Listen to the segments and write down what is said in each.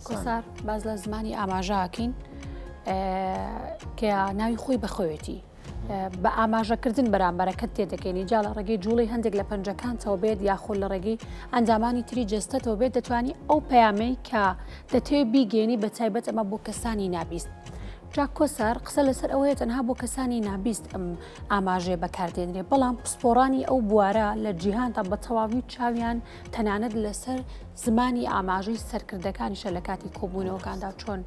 کۆسار باز لە زمانی ئاماژاکەین کە ناوی خۆی بەخۆیەتی بە ئاماژەکردن بەرامبەرەکەت تێدەکەینی جا لە ڕێگەی جوڵی هەندێک لە پەنجەکانتەوە بێت یاخۆ لە ڕێگەی ئەنجامانی تری جستەتەوە بێت دەتوانانی ئەو پەیامەی کە دەتەوێت بیگەێنی بە تایبەت ئەمە بۆ کەسانی نابیست. جا کۆسار قسە لەسەر ئەوەیە تەنها بۆ کەسانی نابیست ئەم ئاماژێ بەکاردێنرێ بەڵام پسپۆڕانی ئەو بوارە لە جیهاندا بە تەواوی چاویان تەنانەت لەسەر زمانی ئاماژەی سەرکردەکانیشە لە کاتی کۆبوونەوەکاندا چۆن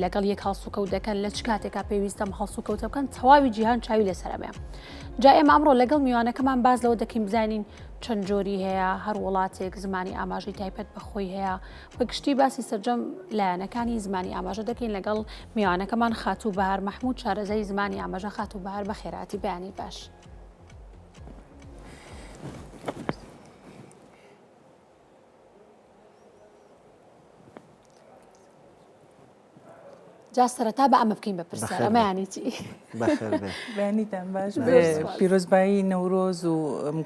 لەگەڵ یەک هەڵسوکەوت دەکەن لە چ کاتێکا پێویستەم هەڵسوکەوت بکەن تەواوی جیهان چاوی لەسەرەمەیە. جا ئێمە ئەمڕۆ لەگەڵ میوانەکەمان باز لەوە دەکەین بزانین چەند جۆری هەیە هەر وڵاتێک زمانی ئاماژەی تایبەت بەخۆی هەیە بەگشتی باسی سەرجەم لایەنەکانی زمانی ئاماژە دەکەین لەگەڵ میوانەکەمان خاتوو بەهار مەحموود شارەزای زمانی ئاماژە خاتوو بەهار بە خێراتی بەیانی باش. جا سەرەتا بە ئەمە بکەین بەپرسیار ئەمەیانی چی؟ بەیانیتان باش پیرۆزبایی نەورۆز و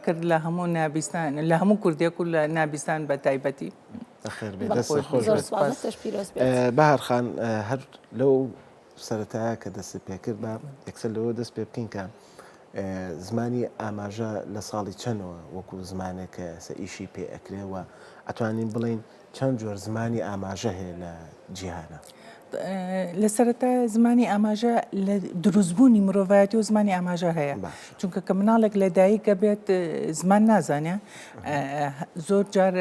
کرد لە هەموو نابیستان لە هەموو کوردێک و لە نابیستان بە تایبەتی بەهارخان هەر لەو سەرەتایە کە دەست پێکرد بە یەکسەر لەوە دەست پێ بکەین کە زمانی ئاماژە لە ساڵی چەندەوە وەکو زمانێک کە ئیشی پێ ئەکرێەوە ئەتوانین بڵین چەند جۆر زمانی ئاماژە هەیە لە جیهانە. لە سەرەتا زمانی ئاماژە لە دروستبوونی مرۆڤایەتی و زمانی ئاماژە هەیە چونکە کە مناڵێک لە دایکە بێت زمان نازانێ زۆر جار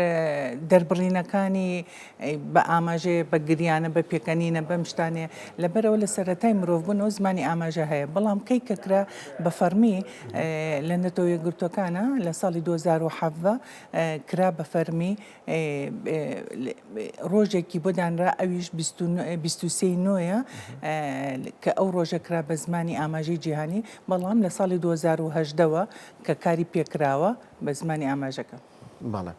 دەربڕینەکانی بە ئاماژەیە بە گریانە بە پێکەنینە بەم شتانێ لەبەرەوە لە سەرەتای مرۆڤبوونەوە زمانی ئاماژە هەیە بەڵام کەی کەکرا بە فەرمی لە نەتەوە یەکگرتوەکانە لە ساڵی 2007 کرا بە فەرمی ڕۆژێکی بۆ دانرا ئەویش 23 نۆیە کە ئەو ڕۆژە کرا بە زمانی ئاماژەی جیهانی بەڵام لە ساڵی 2010ەوە کە کاری پێکراوە بە زمانی ئاماژەکە. بەڵێ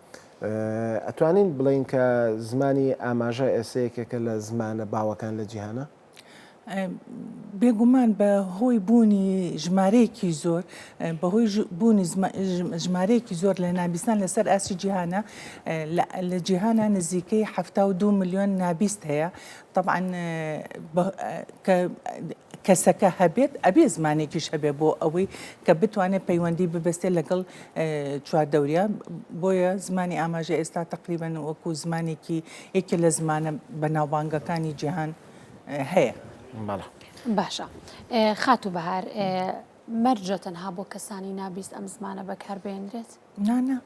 ئەتوانین بڵین کە زمانی ئاماژە ئێسەیەکێکە لە زمانە باوەکان لە جیهانە؟ بێگومان بە هۆی بوونی ژمارەیەکی زۆر بەهۆی بوونی ژمارەیەکی زۆر لە نابیستان لەسەر ئاسی جیهانە لە جیهانە نزیکەی 72 ملیۆن نابیست هەیە طبعاً کەسەکە هەبێت ئەبێ زمانێکیش هەبێ بۆ ئەوەی کە بتوانێت پەیوەندی ببەستێت لەگەڵ چواردەوریا بۆیە زمانی ئاماژە ئێستا تقریباً وەکو زمانێکی یەکێ لە زمانە بەناوبانگەکانی جیهان هەیە. باشە خاتوو بەهار مەرجە تەنها بۆ کەسانی نابیست ئەم زمانە بەکاربێنرێت؟ نانە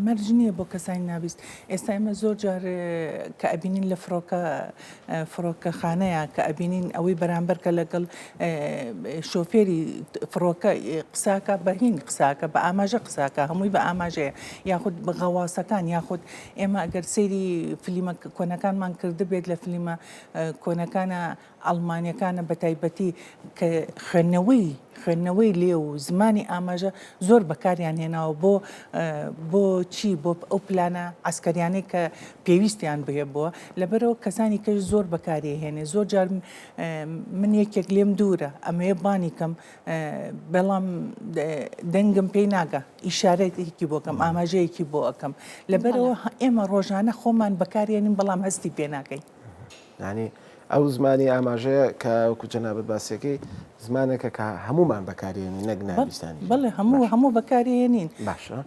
مەرج نییە بۆ کەسانی نابیست ئێستا ئێمە زۆر جار کە ئەبینین لە فڕۆکەخانەیە کە ئەبینین ئەوەی بەرامبەر کە لەگەڵ شۆفێری فڕۆکە قساکە بەهین قساکە بە ئاماژە قساکە هەمووی بە ئاماژەیە یاخود بە غەواسەکان یاخود ئێمە ئەگەر سەیری فلیمە کۆنەکانمان کرده بێت لە فلیمە کۆنەکانە ئەڵمانیەکانە بە تایبەتی کە خوێندنەوەی لێ و زمانی ئاماژە زۆر بەکاریان هێناوە بۆ چی بۆ ئەو پلانە ئەسکەریانەی کە پێویستیان بێ بووە لەبەرەوە کەسانی کەش زۆر بەکاری هێنێ زۆر جار من یەکێک لێم دوورە ئەمەیە بانی کەم بەڵام دەنگم پێی ناگە ئیشارەتێکی بۆکەم ئاماژەیەکی بۆ ئەەکەم لەبەرەوە ئێمە ڕۆژانە خۆمان بەکارێنین بەڵام هەستی پێ ناکەین. یعنی ئەو زمانی ئاماژەیە کە وەکو جەنابەت باسیەکەی زمانێکە کە هەمومان بەکارێنین نەک نابیستانی. بەڵێ هەموو بەکارێنین. باشە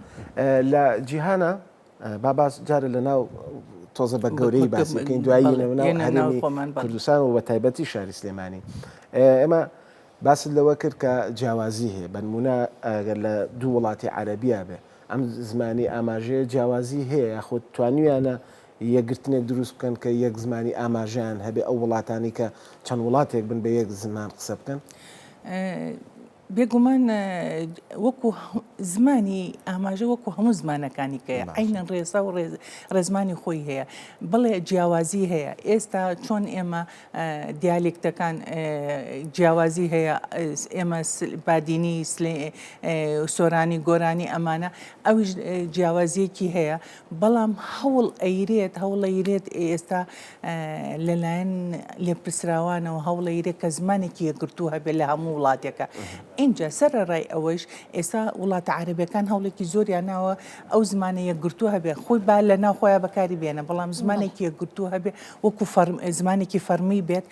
لە جیهانە باباس جارە لە ناو تۆزە بە گەورەی باسی بکەین دوایینەوە ناو هەرێمی کوردستان و بە تایبەتی شاری سلێمانی ئێمە باست لەوە کرد کە جیاوازی هەیە بە نمونە ئەگەر لە دوو وڵاتی عەرەبیە بێ ئەم زمانی ئاماژەیە جیاوازی هەیە یاخود توانیویانە یەکگرتنێک دروست بکەن کە یەک زمانی ئاماژیان هەبێ ئەو وڵاتانی کە چەند وڵاتێک بن بە یەک زمان قسە بکەن؟ بێگومان وەکو زمانی ئاماژە وەکو هەموو زمانەکانی کەیە عینەن ڕێسا و ڕێزمانی خۆی هەیە بڵێ جیاوازی هەیە ئێستا چۆن ئێمە دیالێکتەکان جیاوازی هەیە ئێمە بادینی سۆرانی گۆرانی ئەمانە ئەویش جیاوازیەکی هەیە بەڵام هەوڵ ئەیرێت ئێستا لەلایەن لێپرسراوانەوە هەوڵ ئەیرێت کە زمانێکی یەکگرتووە هەبێت لە هەموو وڵاتێکە اینجا سەرەڕای ئەوەش ئێستا وڵات وڵاتە عەرەبیەکان هەوڵێکی زۆریان ناوە ئەو زمانە یەکگرتووە هەبێ خۆی با لە ناو خۆیان بەکاری بێنە بەڵام زمانێکی یەکگرتووە هەبێ وەکو زمانێکی فەرمی بێت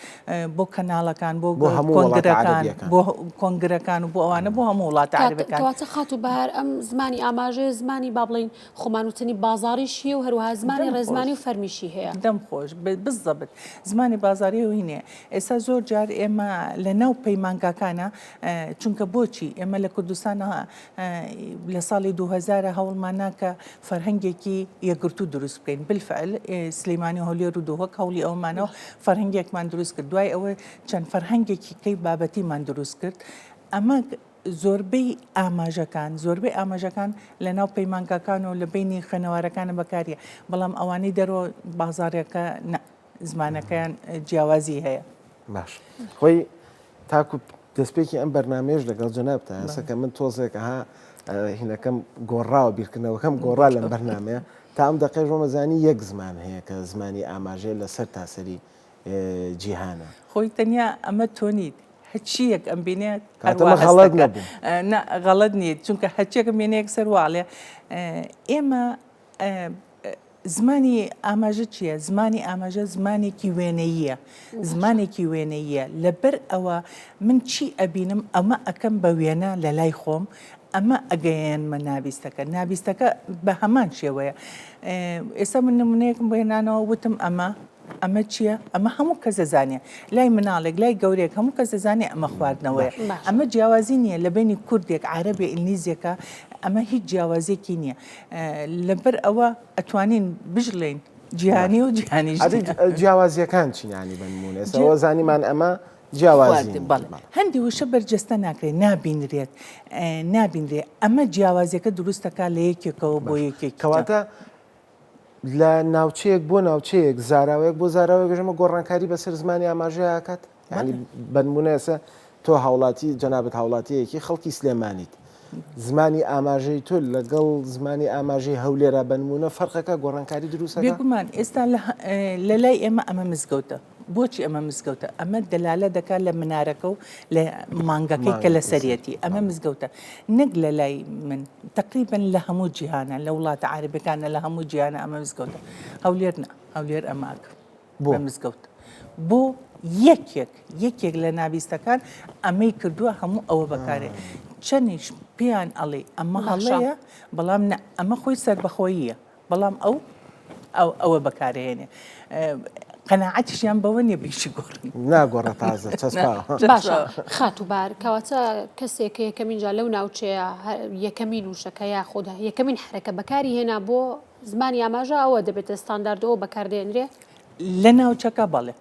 بۆ کەناڵەکان بۆ کۆنگرەکان بۆ کۆنگرەکان و بۆ ئەوانە بۆ هەموو وڵاتە عەرەبیەکان. کەواتە خات و بەهار ئەم زمانی ئاماژەیە زمانی با بڵین خۆمانوتنی بازاڕیشیە و هەروەها زمانی ڕێزمانی و فەرمیشی هەیە. دەم خۆش بالضبط زمانی بازاڕی و هینێ ئێستا زۆر جار ئێمە لە ناو پەیمانگاکانە چونکە بۆچی ئێمە لە کوردستانە لە ساڵی 2000 هەوڵمان ناکە فەرهەنگێکی یەکگرتوو دروست بکەین بالفعل سلەیمانی هەولێر و دۆهۆک هەوڵی ئەومانەوە فەرهەنگێکمان دروست کرد دوای ئەوە چەند فەرهەنگێکی کەی بابەتیمان دروست کرد ئەمە زۆربەی ئاماژەکان لە ناو پەیمانگاکان و لە بینی خوێنەوارەکانە بەکاریە بەڵام ئەوانەی دەرەوە بازاڕێکە زمانەکەیان جیاوازی هەیە. باش خۆی تاکو دەستپێکی ئەم بەرنامێش لەگەڵ جەنابتە ئەسەکە من تۆزێکەها هینەکەم گۆڕاوە بیرکردنەوەکەم گۆڕا لەم بەرنامەیە تا ئەم دەقەی ڕۆمەزانی یەک زمان هەیە کە زمانی ئاماژەیە لەسەر تاسەری جیهانە. خۆی تەنیا ئەمە تۆنیت هەچیەک ئەم بینێت غەڵەت نیت چونکە هەچێکم بینەیەک سەرواڵێ ئێمە زمانی ئاماژە چییە؟ زمانی ئاماژە زمانێکی وێنەییە لەبەر ئەوە من چی ئەبینم ئەمە ئەەکەم بە وێنە لە لای خۆم ئەمە ئەگەیەنمە نابیستەکە بە هەمان شێوەیە. ئێستا من نمونەیەکم بۆهێنانەوە وتم ئەمە چییە؟ ئەمە هەموو کەس دەزانێ لای مناڵێک لای گەورێک هەموو کەس دەزانێ ئەمە خواردنەوەیە ئەمە جیاوازی نییە لە بینی کوردێک عەرەبێ ئینگلیزیەکە ئەمە هیچ جیاوازێکی نییە لەبەر ئەوە ئەتوانین بژڵێن جیهانی و جیهانی جیاوازیەکان چینانی بنمونە ئێستا زانیمان ئەمە جیاوازی هەندی وشە بەرجەستە ناکرێت نابینرێت ئەمە جیاوازیەکە دروستەکە لە یەکێکەوە بۆ یەکێک کەواتە لە ناوچەیەک بۆ ناوچەیەک زاراوەیەک بۆ زاراوەیەک گەژەمە گۆڕانکاری بەسەر زمانی ئاماژەیە ئاکات ینی بنمونە ئێستا تۆ هاوڵاتی جەنابەت هاوڵاتیەکی خەڵکی سلێمانیت زمانی ئاماژەی تۆ لەگەڵ زمانی ئاماژەی هەولێرە بنمونە فەرقەکە گۆڕانکاری دروستەکە بێگومان ئێستا لە لای ئێمە ئەمە مزگەوتە بۆچی ئەمە مزگەوتە ئەمە دەلالە دەکات لە منارەکە و لە مانگەکەی کە لە سەرەتی ئەمە مزگەوتە نەک لە لای من تقریبن لە هەموو جیهانە لە وڵاتە عەرەبیەکانە لە هەموو جیهانە ئەمە مزگەوتە هەولێر ئەماکە بۆ مزگەوت بۆ یەکێک لە نابیستەکان ئەمەی کردووە هەموو ئەوە بەکارێ چەندیش پێیان ئەڵێ ئەمە هەڵەیە بەڵام ئەمە خۆی سەربەخۆییە بەڵام ئەوە بەکارهێنێ قەناعەتیشیان بەوە نیە بیشی گۆڕن ناگۆڕە تازە باشە خات و بار کەواتە کەسێکە یەکەمین جا لەو ناوچەیە یەکەمین وشەکە یاخود یەکەمین حرەکە بەکاری هێنا بۆ زمانی ئاماژە ئەوە دەبێتە ستانداردەوە بەکاردێنرێ لە ناوچەکە بەڵێ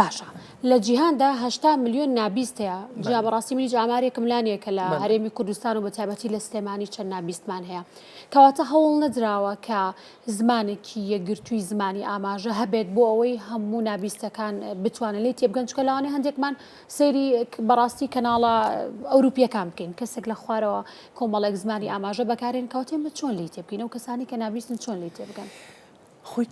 باشە لە جیهاندا 80 ملیۆن نابیست هەیە جا بەڕاستی منیش ئامارێکم لانەیە کە لە هەرێمی کوردستان و بە تایبەتی لە سلێمانی چەند نابیستمان هەیە کەواتە هەوڵ نەدراوە کە زمانێکی یەکگرتووی زمانی ئاماژە هەبێت بۆ ئەوەی هەموو نابیستەکان بتوانن لێ تێبگەن چکە لەوانەیە هەندێکمان سەیری بەڕاستی کەناڵە ئەوروپیەکان بکەین کەسێک لە خوارەوە کۆمەڵێک زمانی ئاماژە بەکارێن کەواتێمە چۆن لێ تێبکەین ئەو کەسانی کە نابیستن چۆن لێ تێبگەن خۆی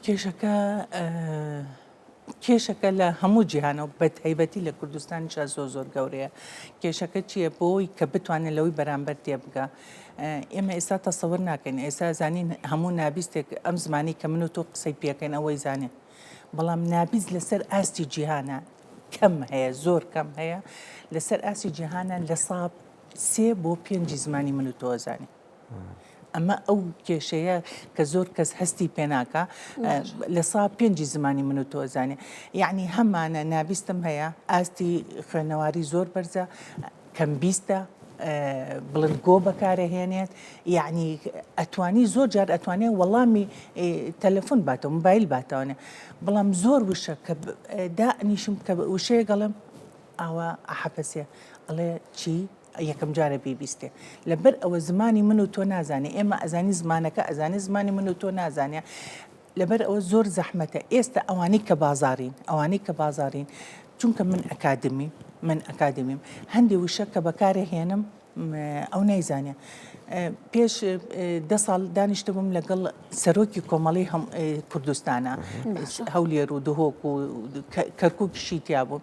کێشەکە لە هەموو جیهانەوە بە تایبەتی لە کوردستانیشا زۆر گەورەیە کێشەکە چییە بۆی کە بتوانێت لەوەی بەرامبەر تێبگە ئێمە ئێستا تەسەوەر ناکەین ئێستا زانین هەموو نابیستێک ئەم زمانی کە من و تۆ قسەی پێکەین ئەوەی زانێن بەڵام نابیست لەسەر ئاستی جیهانە کەم هەیە زۆر کەم هەیە لەسەر ئاستی جیهانە لە ساڵ 3 بۆ 5 زمانی من و تۆ زانین ئەمە ئەو کێشەیە کە زۆر کەس هەستی پێناکە لە سا 5 زمانی من و تۆ زانێ یعنی هەمانە نابیستم هەیە ئاستی خوێنەواری زۆر بەرزە کەمبیستە بڵندگۆ بەکارەهێنێت یعنی ئەتوانی زۆر جار ئەتوانێت وەڵامی تەلەفۆن باتەوە موبایل باتەوەنێ بەڵام زۆر وشە کە دانیشم کە وشەیە گەڵم ئاوا ئەحەپەسێ ئەڵێ چی یەکەم جارە بیبیستێ لەبەر ئەوە زمانی من و تۆ نازانێ ئێمە ئەزانی زمانەکە ئەزانی زمانی من و تۆ نازانێ لەبەر ئەوە زۆر زەحمەتە ئێستا ئەوانەی کە بازارین چونکە من ئەکادمیم هەندێک وشە کە بەکارەهێنم ئەو نایزانێ پێش 10 ساڵ دانیشتبووم لەگەڵ سەرۆکی کۆمەڵی کوردستانە هەولێر و دهۆک و کەرکووکیشی تیا بوو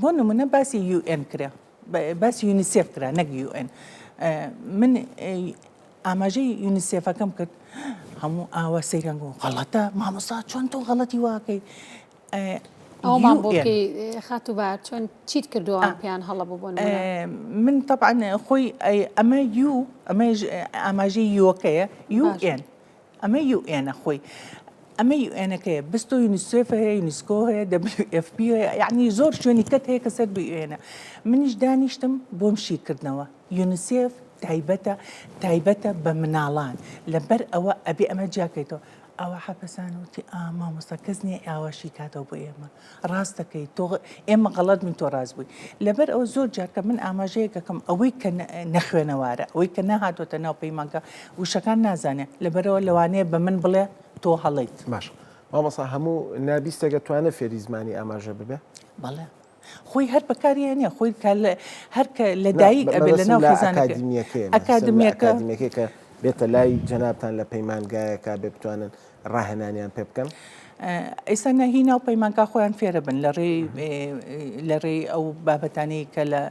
بۆ نمونە باسی UN کرا باسی یونیسێف کرا نەک UN من ئاماژەی یونیسێفەکەم کرد هەموو ئاوە سەیران غەڵەتە مامۆستا چۆن تۆ غەڵەتی واکەی ئەومان بۆکەی خاتوبار چۆن چیت کردووە پێیان هەڵە بوون من طبعا خۆی ئەمە ئەمە ئاماژەی یوەکەیە UN ئەمە UN خۆی ئەمە UNەکەیە بستۆ یونیسێف هەیە یونیسکۆ هەیە WFP هەیە یعنی زۆر شوێنی کەت هەیە کە سەر UN منیش دانیشتم بۆم شیکردنەوە یونیسێف تایبەتە بە مناڵان لەبەر ئەوە ئەبێ ئەمە جاکەیتەوە ئەوە حەپەسان وتی مامۆستا کەس نییە ئاواشی کاتەوە بۆ ئێمە ڕاستەکەی تۆ ئێمە غەڵەت من تۆ ڕاست بووی لەبەر ئەو زۆر جارکە من ئاماژەیەکەکەم ئەوەی کە نەخوێنەوارە ئەوەی کە نەهاتۆتە ناو پەیمانکە وشەکان نازانێت لەبەرەوە لەوانەیە بە من بڵێ تۆ هەڵیت باش مامۆستا هەموو نابیستەگە توانە فێری زمانی ئاماژە ببێ بەڵێ خۆی هەر بەکاریە نیە خۆی هەرکە لەدایک ئەبێ لە ناو ئەکادمیەکەی کە بێتە لای جەنابتان لە پەیمانگایەکە بێ بتوانن ڕاهێنانیان پێ بکەن ئێستا نەهی ناو پەیمانکە خۆیان فێرە بن لە ڕێ ئەو بابەتانەی کە لە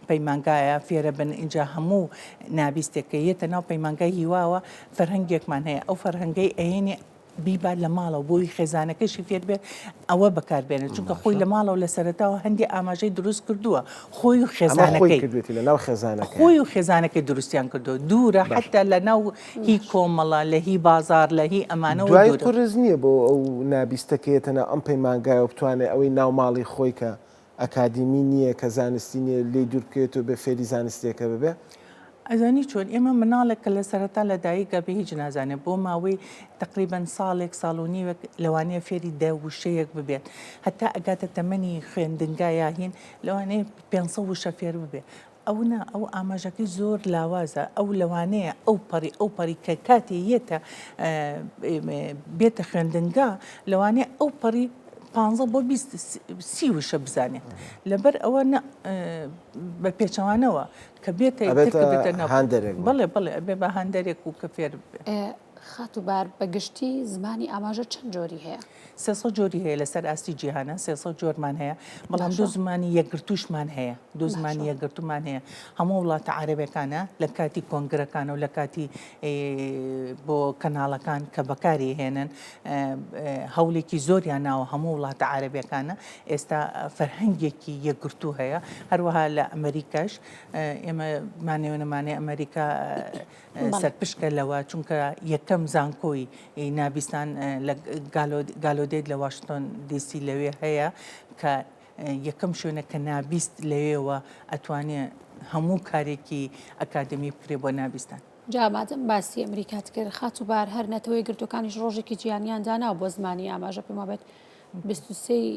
پەیمانگایە فێرە بن اینجا هەموو نابیستێکە یەتە ناو پەیمانگای هیواوە فەرهەنگێکمان هەیە ئەو فەرهەنگەی ئەهێنێ بیبات لە ماڵەوە بۆی خێزانەکەشی فێر بێت ئەوە بەکاربێنێت چونکە خۆی لە ماڵەوە لە سەرەتاوە هەندی ئاماژەی دروست کردووە خۆی و خێزانەکەی لە ناو خێزانەکە خۆی و خێزانەکەی دروستیان کردو دوورە حتا لە ناو هی کۆمەڵە لە هی بازار لە هی ئەمانەوە دوای قرز نییە بۆ ئەو نابیستەکەیەتەنە ئەم پەیمانگایە بتوانێت ئەوەی ناو ماڵی خۆی کە ئەکادمی نییە کە زانستی نیە لێ دوورکێتەوە بە فێری زانستیەکە ببێ ئەزانی چۆن ئێمە مناڵێک کە لە سەرەتا لە دایکە بە هیچ نازانێت بۆ ماوەی تقریبان ساڵێک ساڵ و نیوەک لەوانەیە فێری دەوشەیەک ببێت هەتا ئەگاتە تەمەنی خوێندنگایە هین لەوانەیە 500 وشە فێر ببێت ئەو ئاماژەکەی زۆر لاوازە ئەو لەوانەیە ئەو پەری کە کاتێ یەتە بێتە خوێندنگا لەوانەیە ئەو پەری 15 بۆ 20 وشە بزانێت لەبەر ئەوە بە پێچەوانەوە کە بێتە بڵێ ئەبێ بە هەندێک و کە فێر بێ خاتوبار بەگشتی زمانی ئاماژە چەند جۆری هەیە 300 جۆری هەیە لەسەر ئاستی جیهانە 300 جۆرمان هەیە بەڵام دوو زمانی یەکگرتووشمان هەیە دوو زمانی یەکگرتومان هەیە هەموو وڵاتە عارەبەکانە لە کاتی کۆنگرەکانە و لە کاتی بۆ کەناڵەکان کە بەکاری هێنن هەوڵێکی زۆریان ناوە هەموو وڵاتە عارەبەکانە ئێستا فەرهەنگێکی یەکگرتوو هەیە هەروەها لە ئەمریکاش ئێمە مانێوەنەمانەی ئەمریکا سەرپشکە لەوە چونکە یەکەم زانکۆی نابیستان لە گالۆدێت لە واشنگتن دیسی لەوێ هەیە کە یەکەم شوێنە کە نابیست لەوێەوە ئەتوانێت هەموو کارێکی ئەکادمی بکرێ بۆ نابیستان جامادەم باسی ئەمریکات کرد خاتوبار هەر نەتەوەی گرتوەکانیش ڕۆژێکی جیانیان داناوە بۆ زمانی ئاماژە پێما بێت 23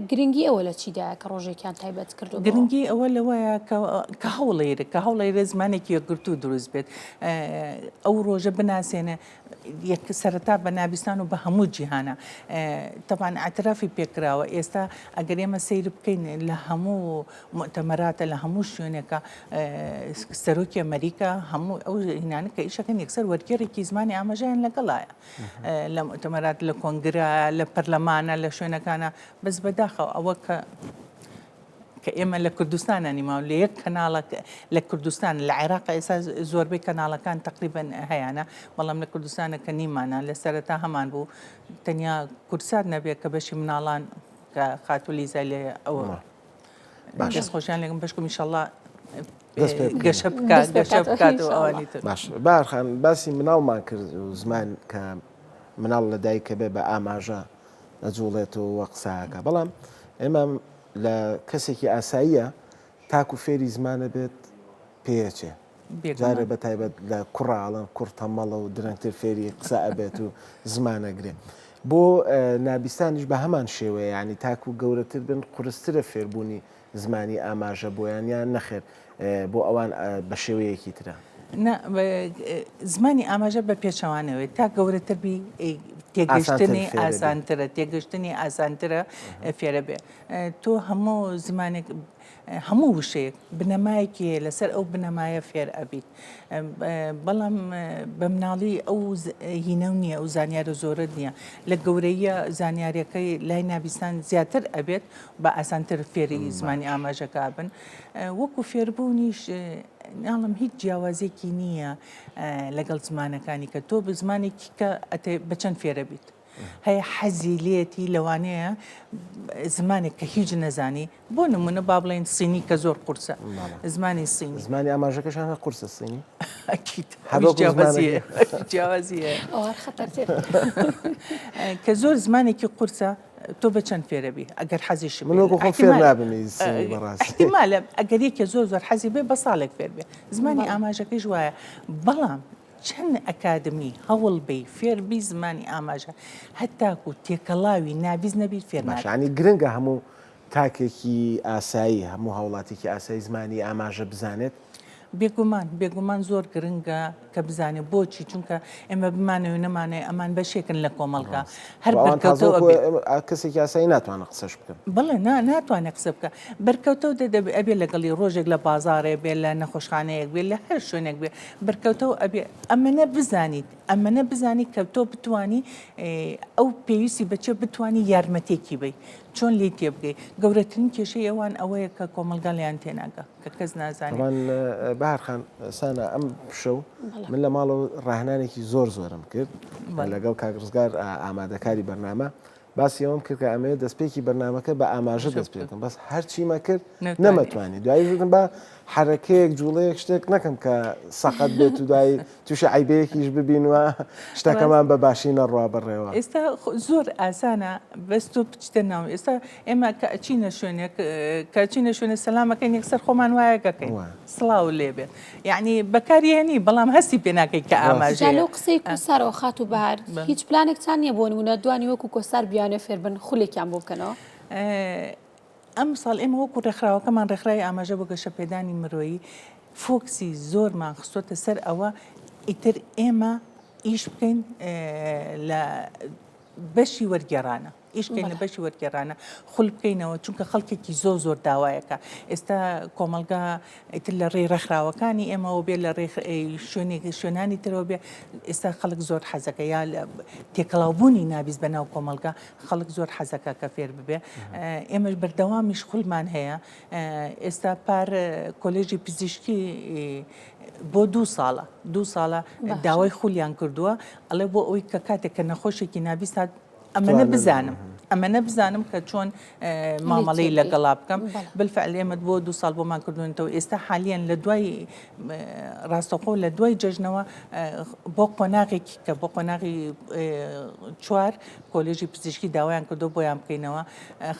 گرنگی ئەوە لە چیدایە کە ڕۆژێکیان تایبەت کردو گرنگی ئەوە لەوەیە کە هەوڵێرە زمانێکی یەکگرتوو دروست بێت ئەو ڕۆژە بناسێنە سەرەتا بە نابستان و بە هەموو جیهانە طبعاً ئاعترافی پێکراوە ئێستا ئەگەر ئێمە سیر بکەین لە هەموو مؤتەمەراتە لە هەموو شوێنێکە سەرۆکی ئەمریکا هەموو ئەو هینانە کە ئیشەکەن یەکسەر وەرگێڕێکی زمانی ئاماژەیان لەگەڵایە لە مؤتەمەرات لە کۆنگرە لە پەرلەمانە لە شوێنەکانە بەس بەداخەوە ئەوە کە ئێمە لە کوردستانە نیما لە یەک کەناڵک لە کوردستان لە عێراق ئێستا زۆربەی کەناڵەکان تقریبن هەیەە بەڵام لە کوردستانە کە نیمانە لە سەرەتا هەمان بوو تەنیا کورسات نەبێت کە بەشی مناڵان کە خاتولیزە لێ ئەوە دەست خۆشیان لێگەم بەشکم ئینشەڵڵا گەشە بکات و ئەوانی تر باش بارخان باسی مناڵمان کرد و زمان کە مناڵ لە دایکە بێ بە ئاماژە نەجوڵێتەوە وە قساکە بەڵام ئێمە لە کەسێکی ئاساییە تاکو فێری زمانە بێت پێچێ جارێ بە تایبەت لە کوڕاڵن کوڕتەمەڵە و درەنگتر فێری قسە ئەبێت و زمانەگرێ بۆ نابیستانیش بە هەمان شێوەیە ینی تاکو گەورەتر بن قورسترە فێربوونی زمانی ئاماژە بۆیان یان نەخێر بۆ ئەوان بە شێوەیەکی ترە زمانی ئاماژە بە پێچەوانەوەی تا گەورەتر بی تێگەشتنی ئاسانترە تێگەشتنی ئاسانترە فێرە بێ تۆ هەموو زمانێک هەموو وشەیەک بنەمایەکی لەسەر ئەو بنەمایە فێر ئەبیت بەڵام بە مناڵی ئەو هینە نییە ئەو زانیارە زۆرە نییە لە گەورەیە زانیاریەکەی لای نابستان زیاتر ئەبێت بە ئاسانتر فێری زمانی ئاماژەکە بن وەکو فێربوونیش ناڵم هیچ جیاوازێکی نییە لەگەڵ زمانەکانی کە تۆ بە زمانێکی کە بە چەند فێرە بیت هەیە حەزی لێتی لەوانەیە زمانێک کە هیچ نەزانی بۆ نمونە با بڵێن سینی کە زۆر قورسە زمانی سینی زمانی ئاماژەکەشان قورسە سینی جیاوازیە کە زۆر زمانێکی قورسە تۆ بە چەند فێرەبی ئەگەر حەزیش احتیمالە ئەگەر یەکێ زۆر زۆر حەزی بێ بە ساڵێک فێر بێ زمانی ئاماژەکەیش وایە بەڵام چەند ئەکادمی هەوڵ بی فێربی زمانی ئاماژە هەتاکو تێکەڵاوی نابیز نەبی فێر ینی گرنگە هەموو تاکێکی ئاسایی هەموو هاوڵاتێکی ئاسایی زمانی ئاماژە بزانێت بێگومان زۆر گرنگە کە بزانێت بۆچی چونکە ئێمە بمانەوە نەمانێ ئەمان بەشێکن لە کۆمەڵگە هەر کەسێکی ئاسایی ناتوانە قسەش بکەم بڵێ ناتوانێت قسە بکە بەرکەوتەوە ئەبێ لەگەڵی ڕۆژێک لە بازارێ بێ لە نەخۆشخانەیەک بێ لە هەر شوێنێک بێ بەرکەوتەوە ئەبێ ئەمەنە بزانیت کە تۆ بتوانی ئەو پێویستی بەچێ بتوانی یارمەتێکی بی چۆن لی تێ بگەی گەورەترین کێشەی ئەوان ئەوەیە کە کۆمەلگا لیان تێناگە کە کەس نازانێت بەهارخان سانە ئەم شەو من لە ماڵەوە ڕاهنانێکی زۆرم کرد لەگەڵ کاگرزگار ئامادەکاری بەرنامە باسی ئەوم کرد کە ئەمەیە دەستپێکی بەرنامەکە بە ئاماژە دەست پێ بکەم بەس هەرچیمە کرد نەمەتوانی دوایی ژوتم بە حرەکەیەک جوڵەیەک شتێک نەکەم کە سەقەت بێت و دوایی تووشە عیبەیەکیش ببینوە شتەکەمان بە باشی نەڕوا بڕێەوە ئێستا زۆر ئاسانە بەست و بچتە ناو ئێستا ئێمە کە ئەچینە شوێنێک کەچینە شوێنە سەلامەکەین یەکسەر خۆمان وایەکەکەین سڵاو لێبێت یعنی بەکاری هێنی بەڵام هەستی پێ ناکەی کە ئاماژە لەو قسەی کوسارەوە خات و بەهار هیچ پلانێکتان نییە بۆ نمونە دوانی وەکو کۆسار بیانێ فێربن خولێکیان بۆ بکەنەوە ئەم ساڵ ئێمە وەکو ڕێکخراوەکەمان ڕێکخراوی ئاماژە بۆ گەشەپێدانی مرۆیی فۆکسی زۆرمان خستۆتە سەر ئەوە ئیتر ئێمە ئیش بکەین لە بەشی وەرگێڕانە ئیشکەین لە بەشی وەرگێڕانە خول بکەینەوە چونکە خەڵکێکی زۆر داوایەکە ئێستا کۆمەلگا ئیتر لە ڕێ ڕێکخراوەکانی ئێمەوە بێ لە شوێنانی ترەوە بێ ئێستا خەڵک زۆر حەزەکە یا تێکەڵاوبوونی نابیست بە ناو کۆمەلگا خەڵک زۆر حەزەکە کە فێر ببێ ئێمەش بەردەوامیش خولمان هەیە ئێستا پار کۆلێژی پزیشکی بۆ 2 ساڵە داوای خولیان کردووە ئەڵێ بۆ ئەوەی کە کاتێک کە نەخۆشێکی نابیست ئەمەنە بزانم کە چۆن مامەڵەی لەگەڵا بکەم بالفعل ئێمە بۆ 2 ساڵ بۆمان کردوونەوە ئێستا حالیان لە دوای ڕاستەخۆ لە دوای جەژنەوە بۆ قۆناغێکی کە بۆ قۆناغی 4 کۆلێژی پزیشکی داوایان کردو بۆیان بکەینەوە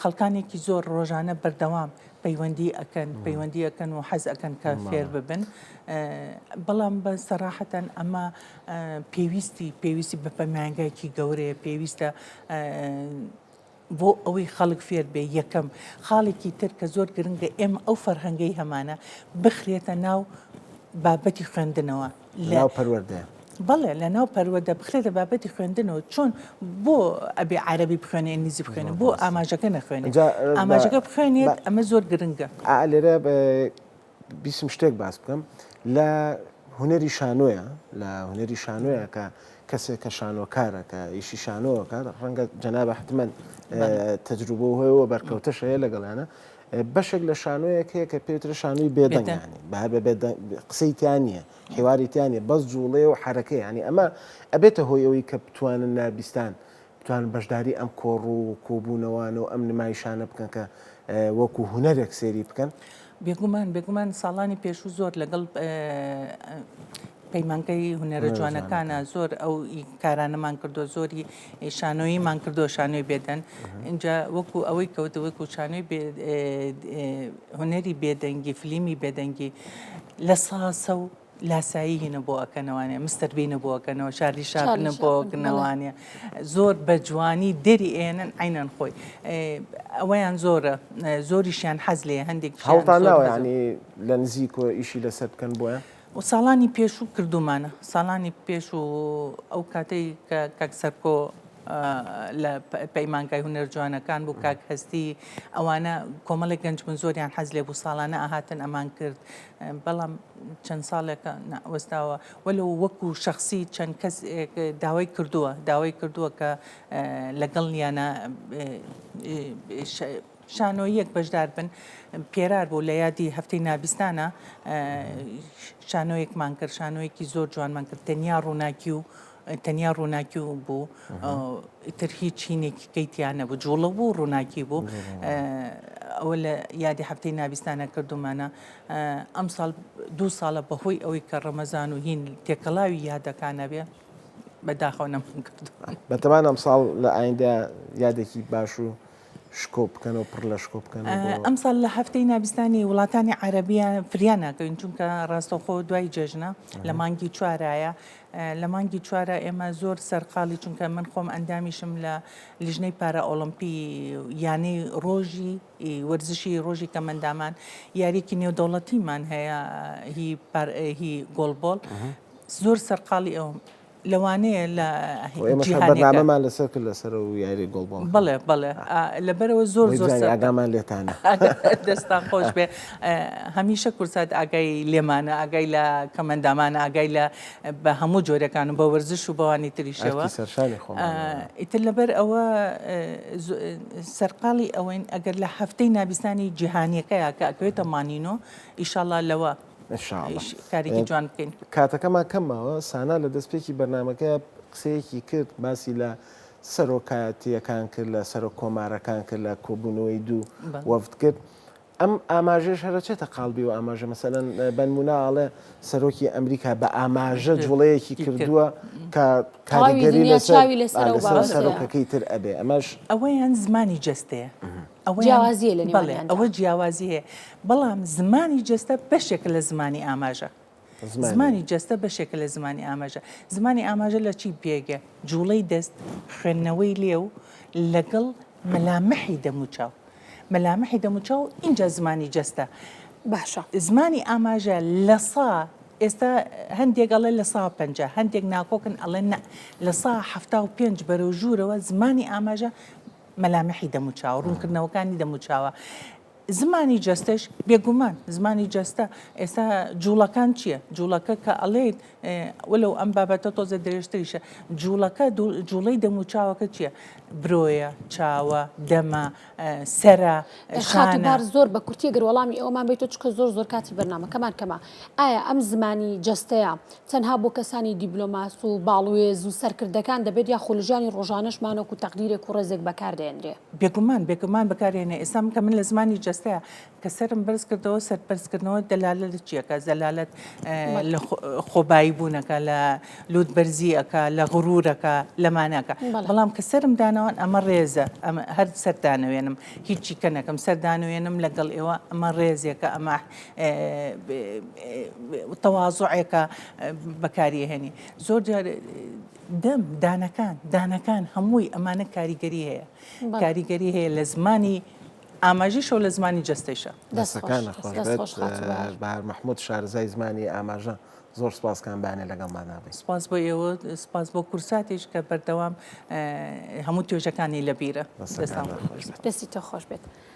خەڵکانێکی زۆر ڕۆژانە بەردەوام پەیوەندی ئەەکەن و حەز ئەەکەن کە فێر ببن بەڵام بە سەراحەتەن ئەمە پێویستی بە پەیمانگایکی گەورەیە پێویستە بۆ ئەوەی خەڵک فێر بێ یەکەم خاڵێکی تر کە زۆر گرنگە ئێمە ئەو فەرهەنگەی هەمانە بخرێتە ناو بابەتی خوێندنەوە ناو پەروەردە بەڵێ لە ناو پەروەدە بخرێتە بابەتی خوێندنەوە چۆن بۆ ئەبێ عەرەبی بخوێنێ ئینگلیزی بخوێنێ بۆ ئاماژەکە نەخوێنێت ئاماژەکە بخوێنێت ئەمە زۆر گرنگە لێرە بیسم شتێک باس بکەم لە هونەری شانۆیە کە کەسێک کە شانۆکارە کە ئیشی شانۆوەکە ڕەنگە جەنابە حتمەن تەجروبە هەیەەوە بەرکەوتەش هەیە لەگەڵانە بەشێک لە شانۆیەک هەیە کە پێوترە شانۆی بێدەنگانی قسەیتیان نیە حیواریتیان نیە بەس جوڵێ و حرەکەی ینی ئەمە ئەبێتە هۆی ئەوەی کە بتوانن نابستان بتوانن بەشداری ئەم کۆڕ و کۆبوونەوەوانە و ئەم نمایشانە بکەن کە وەکو هونەرێک سێری بکەن بێگومان ساڵانی پێشوو زۆر لەگەڵ پەیمانگەی هونەرە جوانەکانە زۆر ئەو کارانەمان کردو زۆری شانۆییمان کردو شانۆی بێدەن اینجا وەکو ئەوەی کەوتە وەکو شانۆی هونەری بێدەنگی فلیمی بێدەنگی لە ساسە و لاسایی هینە بۆ ئەکەنەوانێ مستەربینە بۆ ئەکەنەوە شاری شابنە بۆ ئەکەنەوانێ زۆر بە جوانی دەری ئێنن عینەن خۆی ئەوەیان زۆریشیان حەز لێ هەندێک هەڵتان ناوە ینی لە نزیک و ئیشی لەسەر بکەن بۆیە و ساڵانی پێش و کردومانە ساڵانی پێش و ئەو کاتەی کە کاک سەرکۆ لە پەیمانگای هونەر جوانەکان بوو کاک هەستی ئەوانە کۆمەڵێک گەنج من زۆریان حەز لێ بوو ساڵانە ئاهاتن ئەمان کرد بەڵام چەند ساڵێکە وەستاوە وەلو وەکو شخصی چەند کەس داوای کردووە کە لەگەڵیانە شانۆیەک بەشدار بن پێرار بوو لە یادی هەفتەی نابستانە شانۆیەکمان کرد شانۆیەکی زۆر جوانمان کرد تەنیا ڕووناکی بوو ئیتر هیچ چینێکی کەیتیان نەبوو جوڵە بوو ڕووناکی بوو ئەوە لە یادی هەفتەی نابستانە کردومانە ئەم ساڵ 2 ساڵە بەهۆی ئەوەی کە ڕەمەزان و هین تێکەڵاوی یادەکانە بێ بەداخەوە نەمان کردووان بەتەمان ئەم ساڵ لە ئایندا یادێکی باش و شکۆ بکەن و پڕ لە شکۆ بکەن ئەم ساڵ لە هەفتەی نابستانی وڵاتانی عەرەبیە فریان ناکەین چونکە ڕاستەوخۆ دوای جێژنە لە مانگی چوارایە لە مانگی چوارە ئێمە زۆر سەرقاڵی چونکە من خۆم ئەندامیشم لە لیژنەی پارە ئۆلمپی یانەی ڕۆژی وەرزشی ڕۆژی کەمەندامان یاریکی نێودەوڵەتیمان هەیە هی گۆڵبۆڵ زۆر سەرقاڵی ئەوم لەوانەیە لە بەرنامەمان لەسەر کرد لەسەر و یاری گۆڵبۆڵ بڵێ لەبەرەوە زۆر ئاگامان لێتانە دەستان خۆش بێ هەمیشە کورسات ئاگای لێمانە ئاگای لە کەمەندامانە ئاگای لە بە هەموو جۆرەکان و بە وەرزش و بەوانی تریشەوە ئیتر لەبەر ئەوە سەرقاڵی ئەوەین ئەگەر لە هەفتەی نابستانی جیهانیەکەیە کە ئەکەوێتە مانینۆ ئیشاڵڵا لەوە کارێکی جوان بکەین کاتەکەمان کەمەوە سانا لە دەستپێکی بەرنمەکە قسەیەکی کرد باسی لە سەرۆکایەتیەکان کرد لە سەرۆک کۆمارەکان کرد لە کۆبوونەوەی دوو وەفد کرد ئەم ئاماژەش هەرە چێتە قاڵبی و ئاماژە مەسەلەن بەنموناڵێ سەرۆکی ئەمریکا بە ئاماژە جوڵەیەکی کردووە کە کاریگەری سەرۆکەکەی تر ئەبێ ئەمەش ئەوەیان زمانی جەستەیە ئەوە جیاوازی هەیە بەڵام زمانی جەستە بەشێکە لە زمانی ئاماژە زمانی جەستە بەشێکە لە زمانی ئاماژە زمانی ئاماژە لە چی پێگە جوڵەی دەست خوێندنەوەی لێ و لەگەڵ مەلامەحی دەموچاو مەلامەحی دەموچاو اینجا زمانی جەستە باشە زمانی ئاماژە لە سا ئێستا هەندێک ئەڵێ لە 150 هەندێک ناکۆکن ئەڵێ لە 175 بەرەو ژوورەوە زمانی ئاماژە مەلامەحی دەموچاو ڕوونکردنەوەکانی دەموچاوە زمانی جەستەش بێگومان زمانی جەستە ئێستا جوڵەکان چییە؟ جوڵەکە کە ئەڵێت وەلو ئەم بابەتە تۆزە درێژتریشە جوڵەکە جوڵەی دەموچاوەکە چییە؟ برۆیە، چاوە، دەمە، سەرە، خاتوبار زۆر بە کورتی گەر وەڵامی ئەومان بێت چکە زۆر کاتی بەرنامەکەمان کەمە ئایا ئەم زمانی جەستەیە تەنها بۆ کەسانی دیبلۆماس و باڵوێز و سەرکردەکان دەبێت یا خولژانی ڕۆژانەشمانۆک و تەقدیرێک و ڕێزێک بەکاردێنرێ بێگومان بەکارێنێ ئێستا کە من لە زمانی جەستەیە کە سەرم بەرز کردەوە سەرپەرزکردنەوە دەلالە لە چیەکە زەلالەت لە خۆبایی بوونەکە لە لودبەرزیەکە لە غڕورەکە لەمانەکە بەڵام کە سرم دانەوەن ئەمە ڕێزە ئەمە هەر سەردانوێنم هیچی کە نەکەم سەردانوێنم لەگەڵ ئێوە ئەمە ڕێزێکە ئەمە تەواضوعێکە بەکاریهێنی زۆر دانەکان هەمووی ئەمانە کاریگەری هەیە کاریگەری هەیە لە زمانی ئاماژیشەوە لە زمانی جەستەیشە دەستەکانە خۆش بەهار مەحموود شارزای زمانی ئاماژە زۆر سپاسکان بانێ لەگەڵمان نابێت سپاس بۆ ئێوە سپاس بۆ کورساتیش کە بەردەوام هەموو توێژەکانی لەبیرە دەستی تۆ خۆش بێت